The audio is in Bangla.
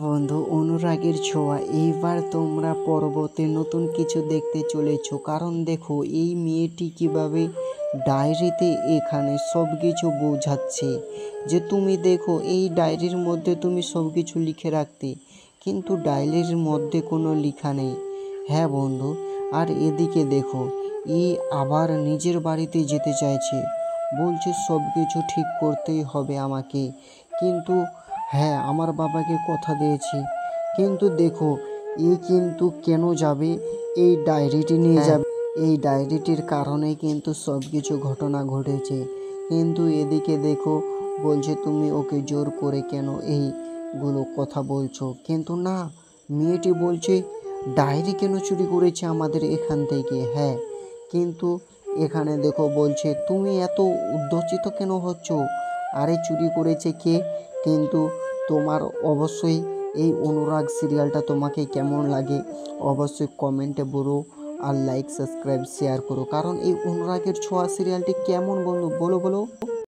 বন্ধু, অনুরাগের ছোঁয়া এইবার তোমরা পরবর্তী নতুন কিছু দেখতে চলেছো। কারণ দেখো এই মেয়েটি কিভাবে ডায়েরিতে এখানে সব কিছু বোঝাচ্ছে যে তুমি দেখো এই ডায়েরির মধ্যে তুমি সব কিছু লিখে রাখতে, কিন্তু ডায়েরির মধ্যে কোনো লেখা নেই। হ্যাঁ বন্ধু, আর এদিকে দেখো এই আবার নিজের বাড়িতে যেতে চাইছে, বলছে সব কিছু ঠিক করতেই হবে আমাকে, কিন্তু হ্যাঁ আমার বাবাকে কথা দিয়েছি। কিন্তু দেখো কিন্তু কেন যাবে, এই ডায়েরিটি নিয়ে যাবে। এই ডায়েরিটির কারণে কিন্তু সব কিছু ঘটনা ঘটেছে। কিন্তু এদিকে দেখো বলছে তুমি ওকে জোর করে কেন এইগুলো কথা বলছো, কিন্তু না, মেয়েটি বলছে ডায়েরি কেন চুরি করেছে আমাদের এখান থেকে। হ্যাঁ, কিন্তু এখানে দেখো বলছে তুমি এত উদ্ধচিত কেন হচ্ছ, আরে চুরি করেছে কে? কিন্তু তোমার অবশ্যই এই অনুরাগ সিরিয়ালটা তোমাকে কেমন লাগে অবশ্যই কমেন্টে বলো, আর লাইক সাবস্ক্রাইব শেয়ার করো। কারণ এই অনুরাগের ছোঁয়া সিরিয়ালটি কেমন বন্ধু বলো বলো।